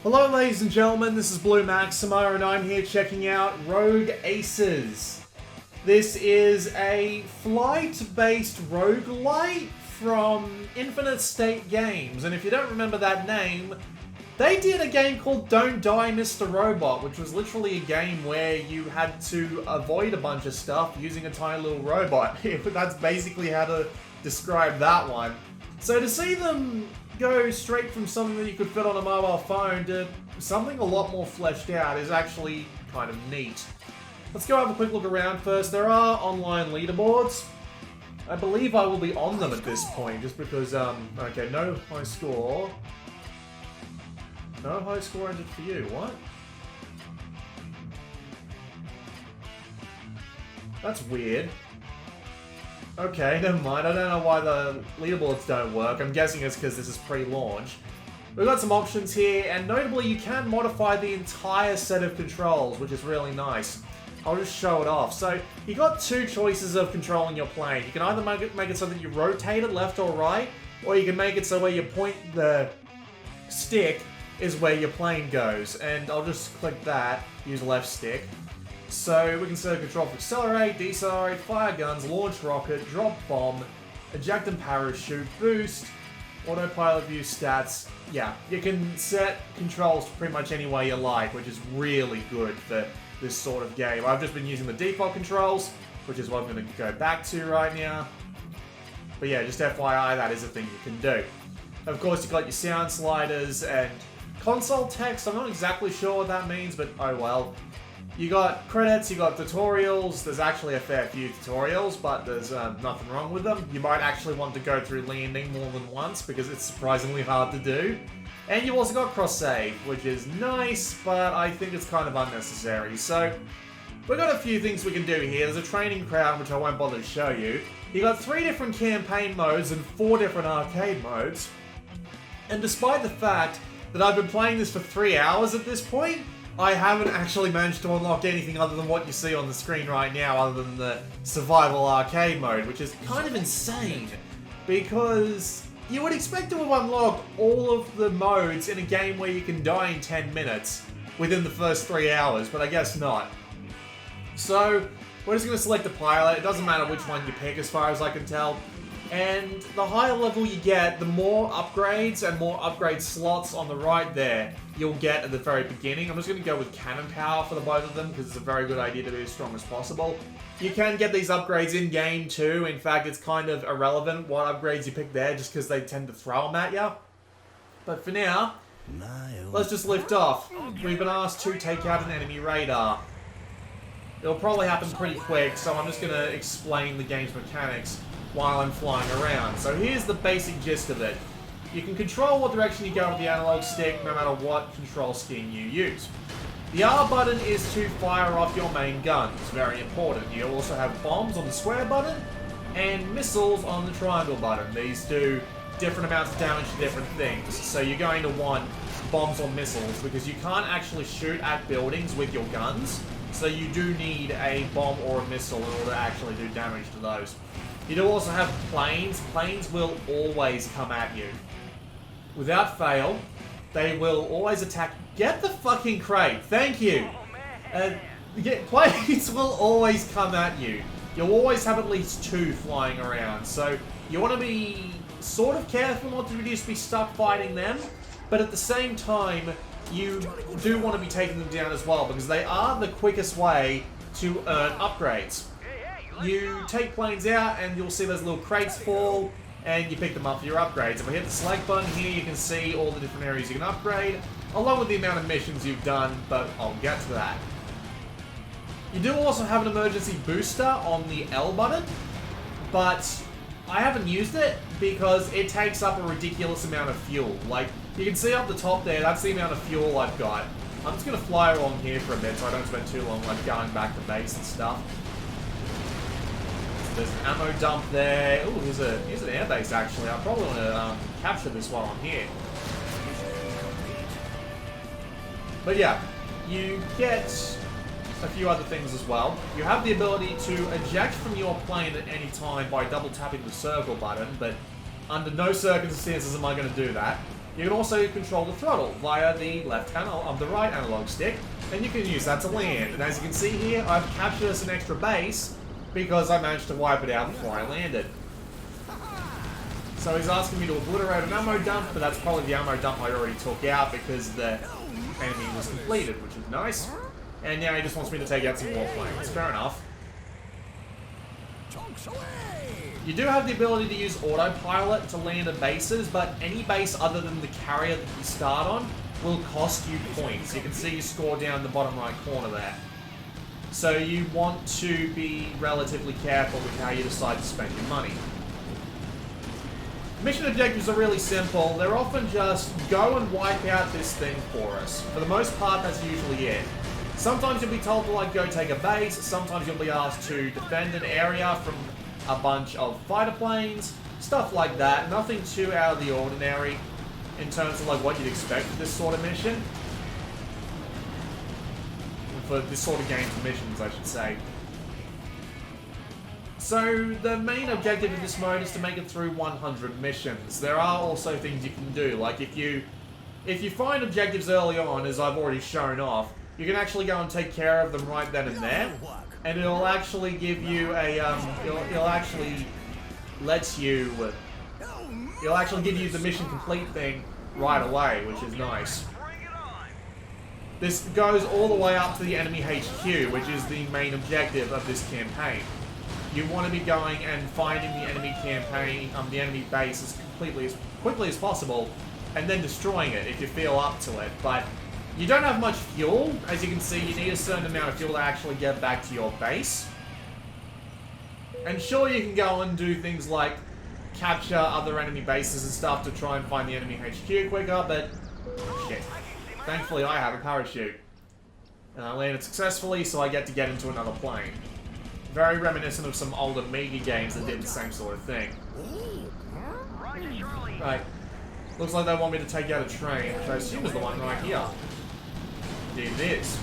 Hello ladies and gentlemen, this is Blue Maximo and I'm here checking out Rogue Aces. This is a flight-based roguelite from Infinite State Games, and if you don't remember that name, they did a game called Don't Die Mr. Robot, which was literally a game where you had to avoid a bunch of stuff using a tiny little robot. That's basically how to describe that one. So to see them go straight from something that you could fit on a mobile phone to something a lot more fleshed out is actually kind of neat. Let's go have a quick look around first. There are online leaderboards. I believe I will be on them at this point, just because, okay, no high score. No high score entered for you, what? That's weird. Okay, never mind. I don't know why the leaderboards don't work. I'm guessing it's because this is pre-launch. We've got some options here, and notably you can modify the entire set of controls, which is really nice. I'll just show it off. So, you got two choices of controlling your plane. You can either make it so that you rotate it left or right, or you can make it so where you point the stick is where your plane goes. And I'll just click that, use left stick. So we can set a control for accelerate, decelerate, fire guns, launch rocket, drop bomb, eject and parachute, boost, autopilot view stats. Yeah, you can set controls pretty much any way you like, which is really good for this sort of game. I've just been using the default controls, which is what I'm going to go back to right now. But yeah, just FYI, that is a thing you can do. Of course, you've got your sound sliders and console text. I'm not exactly sure what that means, but oh well. You got credits, you got tutorials. There's actually a fair few tutorials, but there's nothing wrong with them. You might actually want to go through landing more than once because it's surprisingly hard to do. And you've also got cross-save, which is nice, but I think it's kind of unnecessary. So, we've got a few things we can do here. There's a training ground, which I won't bother to show you. You got 3 different campaign modes and 4 different arcade modes. And despite the fact that I've been playing this for 3 hours at this point, I haven't actually managed to unlock anything other than what you see on the screen right now, other than the survival arcade mode, which is kind of insane, because you would expect to have unlocked all of the modes in a game where you can die in 10 minutes within the first 3 hours, but I guess not. So, we're just going to select the pilot. It doesn't matter which one you pick as far as I can tell. And the higher level you get, the more upgrades and more upgrade slots on the right there you'll get at the very beginning. I'm just going to go with cannon power for the both of them because it's a very good idea to be as strong as possible. You can get these upgrades in-game too. In fact, it's kind of irrelevant what upgrades you pick there just because they tend to throw them at you. But for now, let's just lift off. We've been asked to take out an enemy radar. It'll probably happen pretty quick, so I'm just going to explain the game's mechanics while I'm flying around. So here's the basic gist of it. You can control what direction you go with the analog stick no matter what control scheme you use. The R button is to fire off your main guns, very important. You also have bombs on the square button and missiles on the triangle button. These do different amounts of damage to different things. So you're going to want bombs or missiles because you can't actually shoot at buildings with your guns. So you do need a bomb or a missile in order to actually do damage to those. You do also have planes. Planes will always come at you. Without fail, they will always attack. Get the fucking crate. Thank you. Planes will always come at you. You'll always have at least 2 flying around. So you want to be sort of careful not to just be stuck fighting them. But at the same time, you do want to be taking them down as well because they are the quickest way to earn upgrades. You take planes out and you'll see those little crates fall and you pick them up for your upgrades. If I hit the select button here, you can see all the different areas you can upgrade, along with the amount of missions you've done, but I'll get to that. You do also have an emergency booster on the L button, but I haven't used it because it takes up a ridiculous amount of fuel. Like, you can see up the top there, that's the amount of fuel I've got. I'm just going to fly along here for a bit so I don't spend too long like going back to base and stuff. There's an ammo dump there. Ooh, here's an airbase actually. I probably want to capture this while I'm here. But yeah, you get a few other things as well. You have the ability to eject from your plane at any time by double tapping the circle button, but under no circumstances am I going to do that. You can also control the throttle via the the right analog stick, and you can use that to land. And as you can see here, I've captured us an extra base because I managed to wipe it out before I landed. So he's asking me to obliterate an ammo dump, but that's probably the ammo dump I already took out because the enemy was completed, which is nice. And now he just wants me to take out some more planes. Fair enough. You do have the ability to use autopilot to land at bases, but any base other than the carrier that you start on will cost you points. You can see you score down the bottom right corner there. So you want to be relatively careful with how you decide to spend your money. Mission objectives are really simple. They're often just go and wipe out this thing for us. For the most part, that's usually it. Sometimes you'll be told to like go take a base, sometimes you'll be asked to defend an area from a bunch of fighter planes, stuff like that. Nothing too out of the ordinary in terms of like what you'd expect for this sort of mission. For this sort of game's missions, I should say. So the main objective of this mode is to make it through 100 missions. There are also things you can do, like if you find objectives early on, as I've already shown off, you can actually go and take care of them right then and there, and it'll actually give you a it'll actually give you the mission complete thing right away, which is nice. This goes all the way up to the enemy HQ, which is the main objective of this campaign. You want to be going and finding the enemy the enemy base as quickly as possible, and then destroying it if you feel up to it. But you don't have much fuel. As you can see, you need a certain amount of fuel to actually get back to your base. And sure, you can go and do things like capture other enemy bases and stuff to try and find the enemy HQ quicker, but shit. Thankfully, I have a parachute. And I landed successfully, so I get to get into another plane. Very reminiscent of some older Mega games that did the same sort of thing. Right. Looks like they want me to take out a train, which I assume is the one right here. Indeed it is.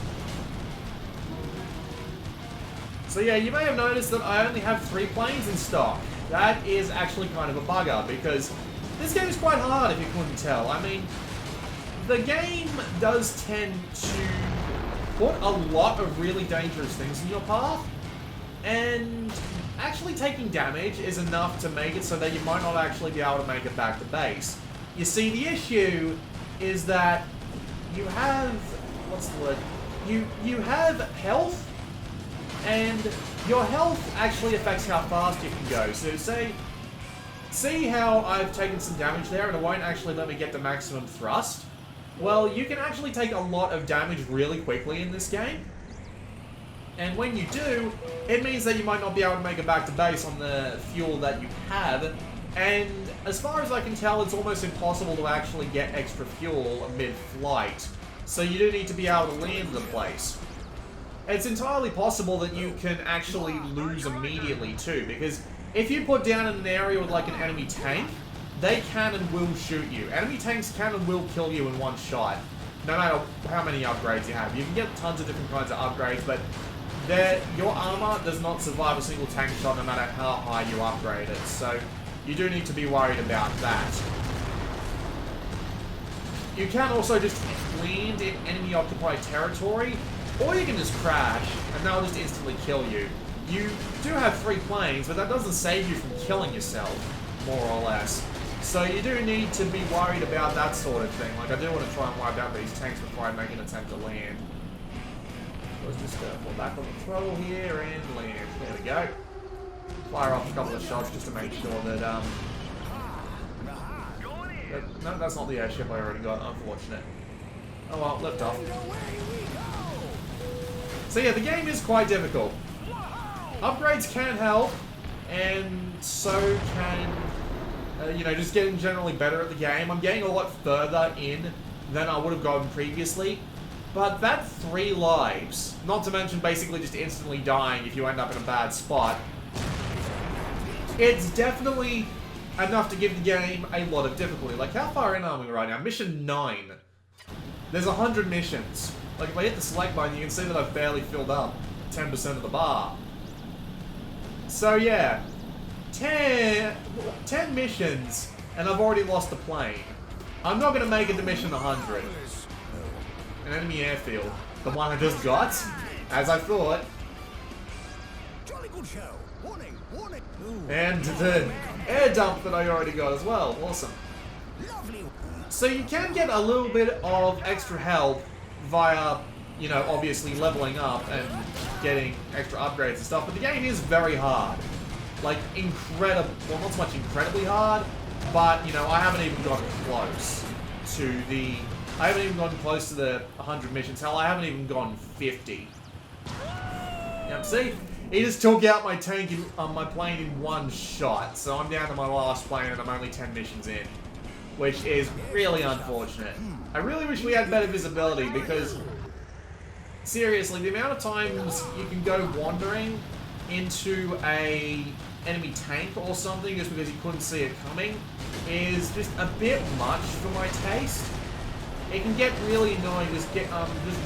So yeah, you may have noticed that I only have 3 planes in stock. That is actually kind of a bugger, because this game is quite hard if you couldn't tell. I mean, the game does tend to put a lot of really dangerous things in your path, and actually taking damage is enough to make it so that you might not actually be able to make it back to base. You see, the issue is that you have, what's the word? You have health, and your health actually affects how fast you can go. So see how I've taken some damage there and it won't actually let me get the maximum thrust? Well, you can actually take a lot of damage really quickly in this game. And when you do, it means that you might not be able to make it back to base on the fuel that you have. And as far as I can tell, it's almost impossible to actually get extra fuel mid-flight. So you do need to be able to land the place. It's entirely possible that you can actually lose immediately too, because if you put down in an area with like an enemy tank, they can and will shoot you. Enemy tanks can and will kill you in one shot, no matter how many upgrades you have. You can get tons of different kinds of upgrades, but your armor does not survive a single tank shot no matter how high you upgrade it, so you do need to be worried about that. You can also just land in enemy-occupied territory, or you can just crash, and they'll just instantly kill you. You do have 3 planes, but that doesn't save you from killing yourself, more or less. So you do need to be worried about that sort of thing. Like, I do want to try and wipe out these tanks before I make an attempt to land. Let's just fall back on the throttle here and land. There we go. Fire off a couple of shots just to make sure that, no, that's not the airship I already got. Unfortunate. Oh well, lift off. So yeah, the game is quite difficult. Upgrades can help, and so can, just getting generally better at the game. I'm getting a lot further in than I would have gotten previously. But that 3 lives, not to mention basically just instantly dying if you end up in a bad spot, it's definitely enough to give the game a lot of difficulty. Like, how far in are we right now? Mission 9. There's 100 missions. Like, if I hit the select button, you can see that I've barely filled up 10% of the bar. So, yeah. 10 missions, and I've already lost the plane. I'm not going to make it to mission 100. An enemy airfield. The one I just got, as I thought. And the air dump that I already got as well. Awesome. So you can get a little bit of extra help via, you know, obviously leveling up and getting extra upgrades and stuff, but the game is very hard. Like, incredible, well, not so much incredibly hard, but, you know, I haven't even gotten close to the 100 missions. Hell, I haven't even gone 50. Yep, see? He just took out my tank on my plane in one shot, so I'm down to my last plane and I'm only 10 missions in, which is really unfortunate. I really wish we had better visibility because, seriously, the amount of times you can go wandering into a enemy tank or something just because you couldn't see it coming is just a bit much for my taste. It can get really annoying just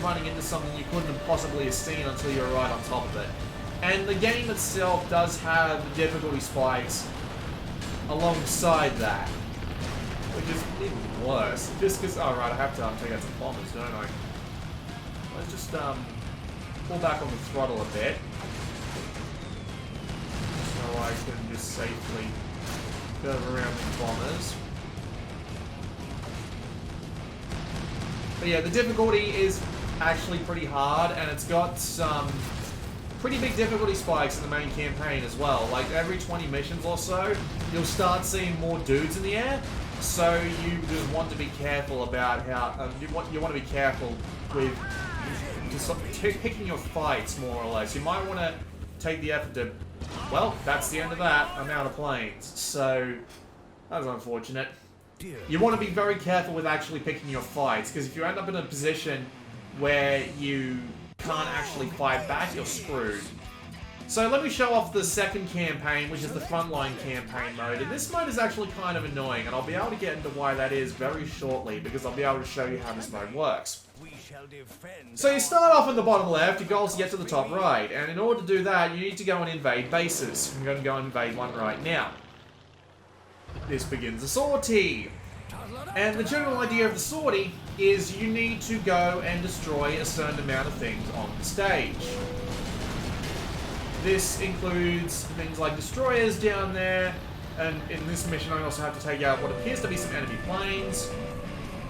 running into something you couldn't have possibly seen until you're right on top of it. And the game itself does have difficulty spikes alongside that, which is even worse. Just because, oh right, I have to take out some bombers, don't I? Let's just pull back on the throttle a bit, so I can just safely curve around the bombers. But yeah, the difficulty is actually pretty hard, and it's got some pretty big difficulty spikes in the main campaign as well. Like every 20 missions or so, you'll start seeing more dudes in the air. So you just want to be careful about how you want to be careful with just picking your fights more or less. You might want to take the effort to. Well, that's the end of that. I'm out of planes. So that was unfortunate. You want to be very careful with actually picking your fights, because if you end up in a position where you can't actually fight back, you're screwed. So let me show off the second campaign, which is the Frontline campaign mode. And this mode is actually kind of annoying, and I'll be able to get into why that is very shortly, because I'll be able to show you how this mode works. So you start off in the bottom left, your goal is to get to the top right, and in order to do that, you need to go and invade bases. I'm going to go and invade one right now. This begins a sortie. And the general idea of the sortie is you need to go and destroy a certain amount of things on the stage. This includes things like destroyers down there, and in this mission I also have to take out what appears to be some enemy planes,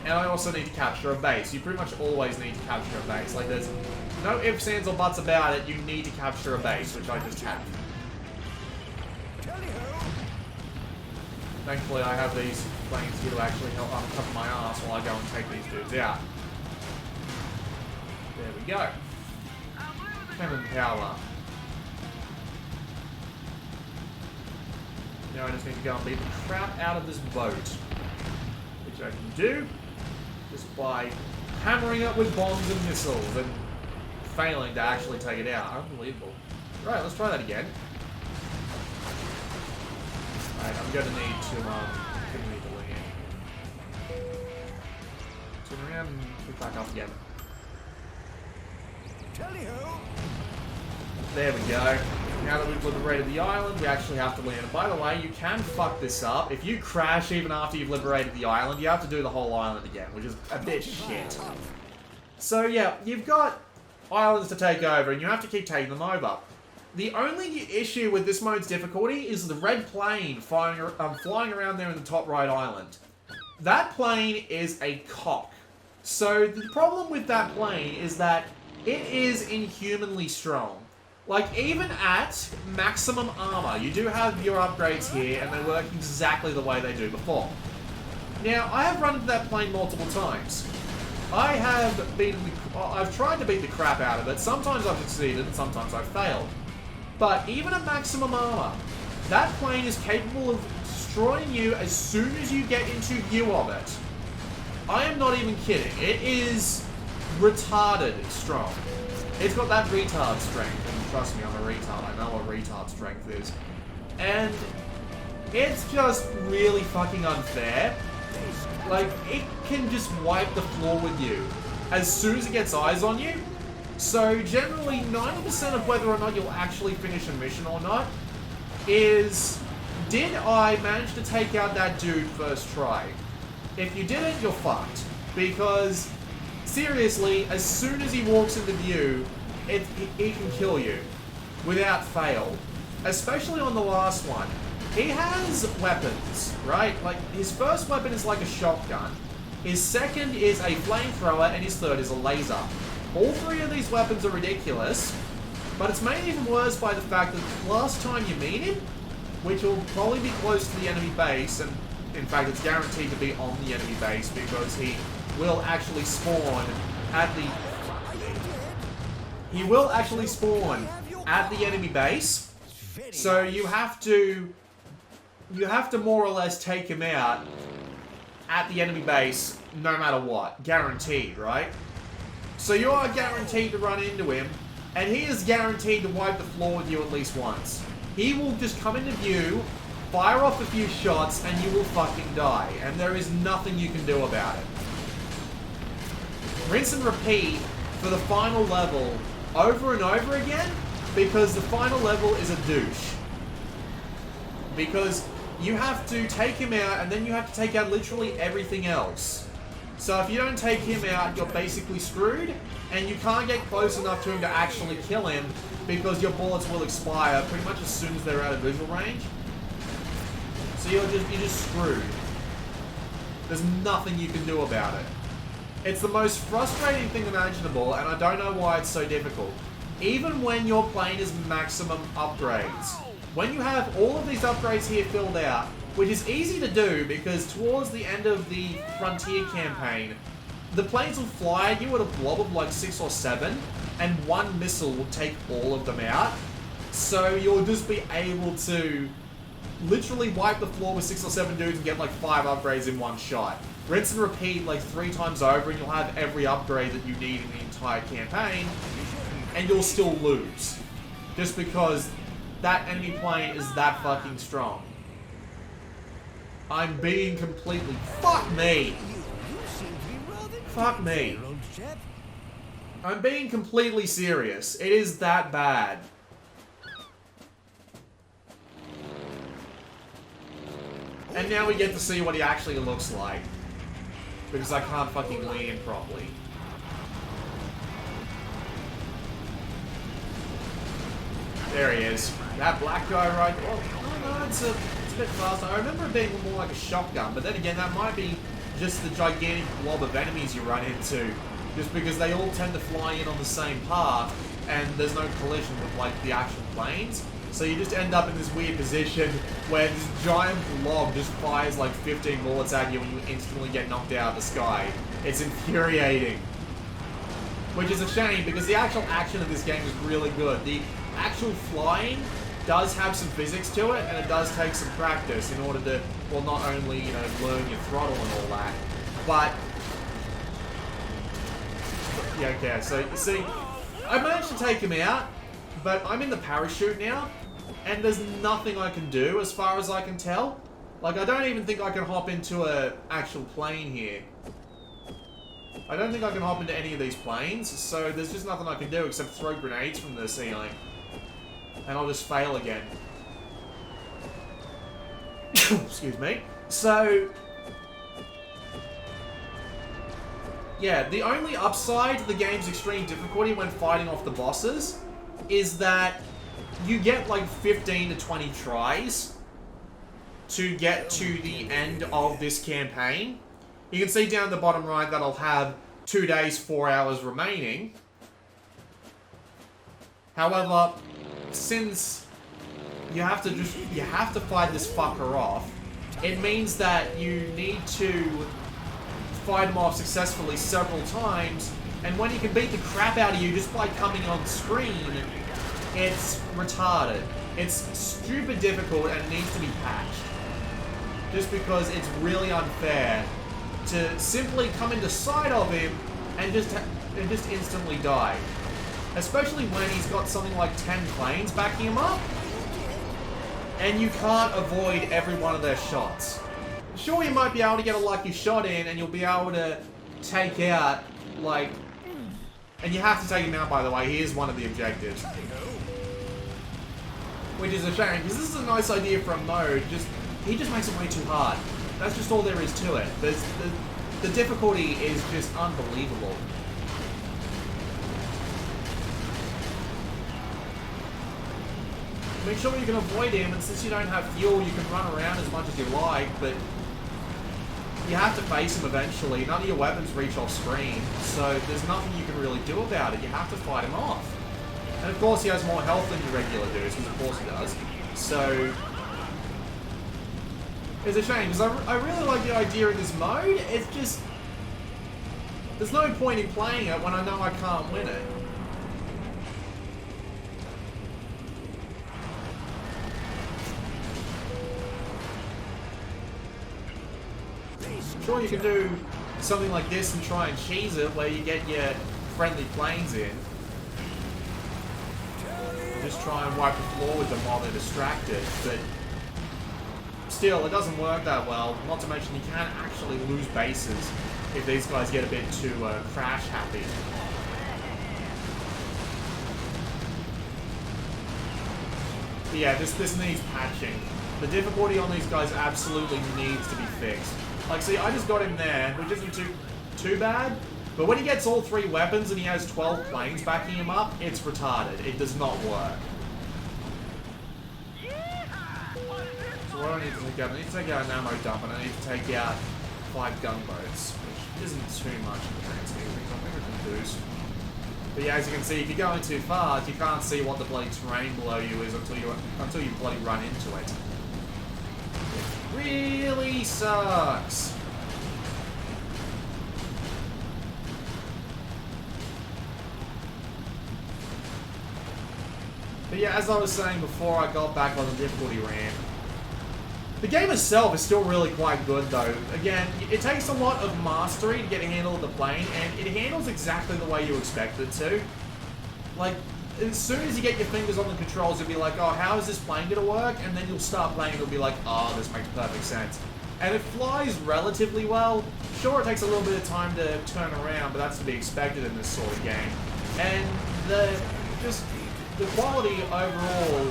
and I also need to capture a base. You pretty much always need to capture a base. Like, there's no ifs, ands, or buts about it. You need to capture a base, which I just have. Thankfully, I have these planes here to actually help cover my ass while I go and take these dudes out. There we go. Cannon power. Now I just need to go and beat the crap out of this boat, which I can do just by hammering it with bombs and missiles and failing to actually take it out. Unbelievable. Right, let's try that again. Right, I'm gonna need to land. Turn around and pick back up again. There we go. Now that we've liberated the island, we actually have to land. And by the way, you can fuck this up. If you crash even after you've liberated the island, you have to do the whole island again, which is a bit shit. So yeah, you've got islands to take over, and you have to keep taking them over. The only issue with this mode's difficulty is the red plane flying around there in the top right island. That plane is a cock. So the problem with that plane is that it is inhumanly strong. Like, even at maximum armor, you do have your upgrades here, and they work exactly the way they do before. Now, I have run into that plane multiple times. I've tried to beat the crap out of it. Sometimes I've succeeded, and sometimes I've failed. But even at maximum armor, that plane is capable of destroying you as soon as you get into view of it. I am not even kidding. It is retarded strong. It's got that retard strength, and trust me, I'm a retard. I know what retard strength is. And it's just really fucking unfair. Like, it can just wipe the floor with you as soon as it gets eyes on you. So generally, 90% of whether or not you'll actually finish a mission or not is, did I manage to take out that dude first try? If you didn't, you're fucked. Because, seriously, as soon as he walks into view, he can kill you. Without fail. Especially on the last one. He has weapons, right? Like, his first weapon is like a shotgun. His second is a flamethrower, and his third is a laser. All three of these weapons are ridiculous, but it's made even worse by the fact that the last time you meet him, which will probably be close to the enemy base, and in fact it's guaranteed to be on the enemy base because he will actually spawn at the... He will actually spawn at the enemy base, so you have to more or less take him out at the enemy base no matter what. Guaranteed, right? So you are guaranteed to run into him, and he is guaranteed to wipe the floor with you at least once. He will just come into view, fire off a few shots, and you will fucking die. And there is nothing you can do about it. Rinse and repeat for the final level over and over again, because the final level is a douche. Because you have to take him out, and then you have to take out literally everything else. So if you don't take him out, you're basically screwed, and you can't get close enough to him to actually kill him, because your bullets will expire pretty much as soon as they're out of visual range. So you're just screwed. There's nothing you can do about it. It's the most frustrating thing imaginable, and I don't know why it's so difficult. Even when you're playing as maximum upgrades. When you have all of these upgrades here filled out, which is easy to do because towards the end of the Frontier campaign, the planes will fly at you at a blob of like 6 or 7, and one missile will take all of them out. So you'll just be able to literally wipe the floor with 6 or 7 dudes and get like 5 upgrades in one shot. Rinse and repeat like 3 times over, and you'll have every upgrade that you need in the entire campaign, and you'll still lose. Just because that enemy plane is that fucking strong. I'm being completely... Fuck me! Fuck me. I'm being completely serious. It is that bad. And now we get to see what he actually looks like. Because I can't fucking land properly. There he is. That black guy right there. Oh, no, it's a bit faster. I remember it being more like a shotgun, but then again, that might be just the gigantic blob of enemies you run into. Just because they all tend to fly in on the same path, and there's no collision with, like, the actual planes. So you just end up in this weird position where this giant blob just fires like 15 bullets at you and you instantly get knocked out of the sky. It's infuriating. Which is a shame, because the actual action of this game is really good. The actual flying does have some physics to it, and it does take some practice in order to, well, not only, you know, learn your throttle and all that, but... Yeah, okay, so, you see, I managed to take him out, but I'm in the parachute now, and there's nothing I can do as far as I can tell. Like, I don't even think I can hop into an actual plane here. I don't think I can hop into any of these planes, so there's just nothing I can do except throw grenades from the ceiling. And I'll just fail again. Excuse me. So... yeah, the only upside to the game's extreme difficulty when fighting off the bosses is that you get like 15 to 20 tries to get to the end of this campaign. You can see down the bottom right that I'll have 2 days, 4 hours remaining. However, since you have to fight this fucker off, it means that you need to fight him off successfully several times, and when he can beat the crap out of you just by coming on screen, it's retarded. It's stupid difficult and it needs to be patched. Just because it's really unfair to simply come into sight of him and just instantly die. Especially when he's got something like 10 planes backing him up, and you can't avoid every one of their shots. Sure, you might be able to get a lucky shot in, and you'll be able to take out, like... And you have to take him out, by the way. He is one of the objectives. Which is a shame, because this is a nice idea for a mode, he just makes it way too hard. That's just all there is to it. The difficulty is just unbelievable. Make sure you can avoid him, and since you don't have fuel, you can run around as much as you like, but you have to face him eventually. None of your weapons reach off screen, so there's nothing you can really do about it. You have to fight him off. And of course he has more health than your regular dudes, because of course he does. So it's a shame, because I really like the idea of this mode. It's just, there's no point in playing it when I know I can't win it. Sure, you can do something like this and try and cheese it, where you get your friendly planes in. Just try and wipe the floor with them while they're distracted, but still, it doesn't work that well. Not to mention, you can actually lose bases if these guys get a bit too crash happy. But yeah, this needs patching. The difficulty on these guys absolutely needs to be fixed. Like, see, I just got him there, which isn't too bad. But when he gets all 3 weapons and he has 12 planes backing him up, it's retarded. It does not work. So what do I need to take out? I need to take out an ammo dump, and I need to take out 5 gunboats, which isn't too much in the grand scheme of things. I think I can do. But yeah, as you can see, if you're going too fast, you can't see what the bloody terrain below you is until you bloody run into it. It really sucks. But yeah, as I was saying before I got back on the difficulty ramp, the game itself is still really quite good though. Again, it takes a lot of mastery to get a handle of the plane, and it handles exactly the way you expect it to. Like, as soon as you get your fingers on the controls, you'll be like, oh, how is this plane gonna work? And then you'll start playing and it'll be like, oh, this makes perfect sense. And it flies relatively well. Sure, it takes a little bit of time to turn around, but that's to be expected in this sort of game. And the quality overall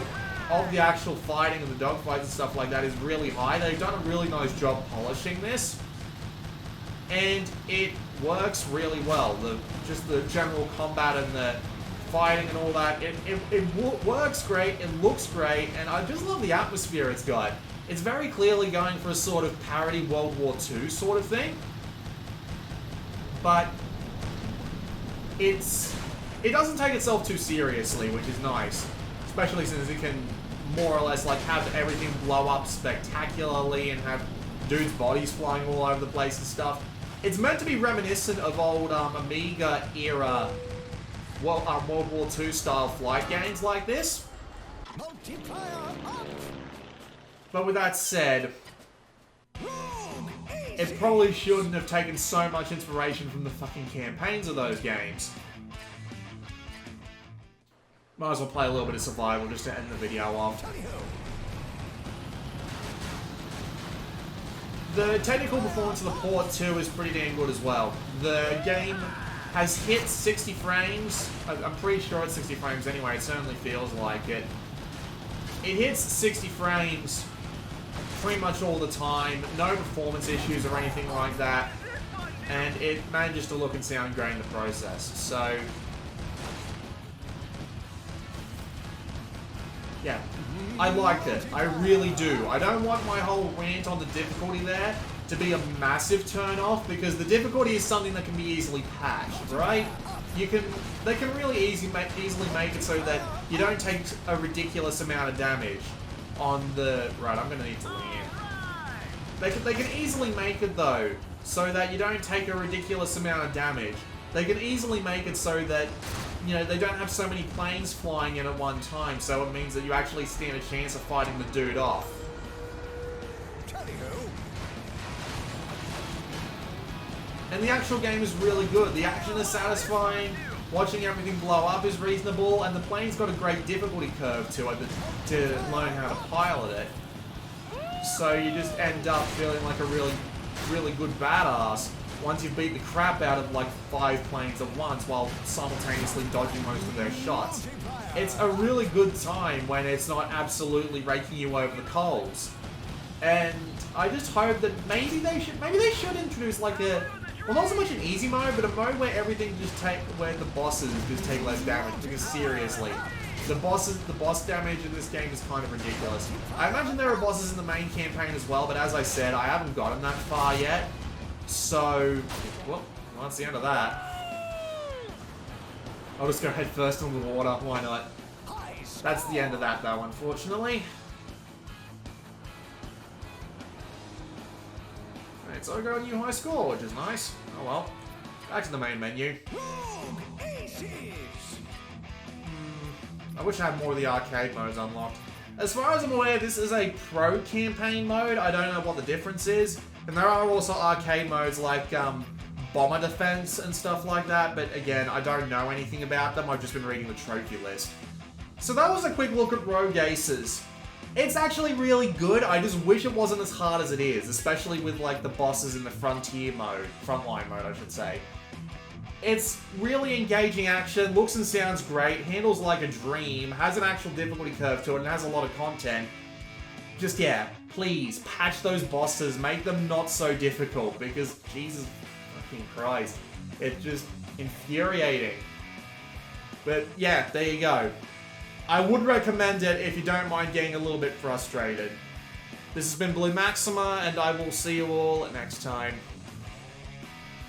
of the actual fighting and the dogfights and stuff like that is really high. They've done a really nice job polishing this, and it works really well. Just the general combat and the fighting and all that, it works great, it looks great, and I just love the atmosphere it's got. It's very clearly going for a sort of parody World War II sort of thing, but it doesn't take itself too seriously, which is nice, especially since it can more or less like have everything blow up spectacularly and have dudes' bodies flying all over the place and stuff. It's meant to be reminiscent of old Amiga era World War II style flight games like this. But with that said, it probably shouldn't have taken so much inspiration from the fucking campaigns of those games. Might as well play a little bit of survival just to end the video off. The technical performance of the port too is pretty damn good as well. The game has hit 60 frames. I'm pretty sure it's 60 frames anyway, it certainly feels like it. It hits 60 frames pretty much all the time, no performance issues or anything like that, and it manages to look and sound great in the process. So yeah, I liked it. I really do. I don't want my whole rant on the difficulty there to be a massive turn-off, because the difficulty is something that can be easily patched, right? They can really easily make it so that you don't take a ridiculous amount of damage on the... Right, I'm gonna need to land. They can easily make it, though, so that you don't take a ridiculous amount of damage. They can easily make it so that, you know, they don't have so many planes flying in at one time, so it means that you actually stand a chance of fighting the dude off. And the actual game is really good. The action is satisfying, watching everything blow up is reasonable, and the plane's got a great difficulty curve to it to learn how to pilot it. So you just end up feeling like a really, really good badass once you beat the crap out of like 5 planes at once while simultaneously dodging most of their shots. It's a really good time when it's not absolutely raking you over the coals. And I just hope that maybe they should introduce like a, well, not so much an easy mode, but a mode where everything where the bosses just take less damage. Because seriously, the boss damage in this game is kind of ridiculous. I imagine there are bosses in the main campaign as well, but as I said, I haven't gotten that far yet. So, well, that's the end of that. I'll just go head first into the water, why not? That's the end of that though, unfortunately. Alright, so I got a new high score, which is nice. Oh well. Back to the main menu. I wish I had more of the arcade modes unlocked. As far as I'm aware, this is a pro campaign mode. I don't know what the difference is. And there are also arcade modes like bomber defense and stuff like that. But again, I don't know anything about them. I've just been reading the trophy list. So that was a quick look at Rogue Aces. It's actually really good. I just wish it wasn't as hard as it is, especially with like the bosses in the Frontier mode, Frontline mode, I should say. It's really engaging action, looks and sounds great, handles like a dream, has an actual difficulty curve to it, and has a lot of content. Just, yeah, please, patch those bosses, make them not so difficult, because, Jesus fucking Christ, it's just infuriating. But, yeah, there you go. I would recommend it if you don't mind getting a little bit frustrated. This has been Blue Maxima, and I will see you all next time.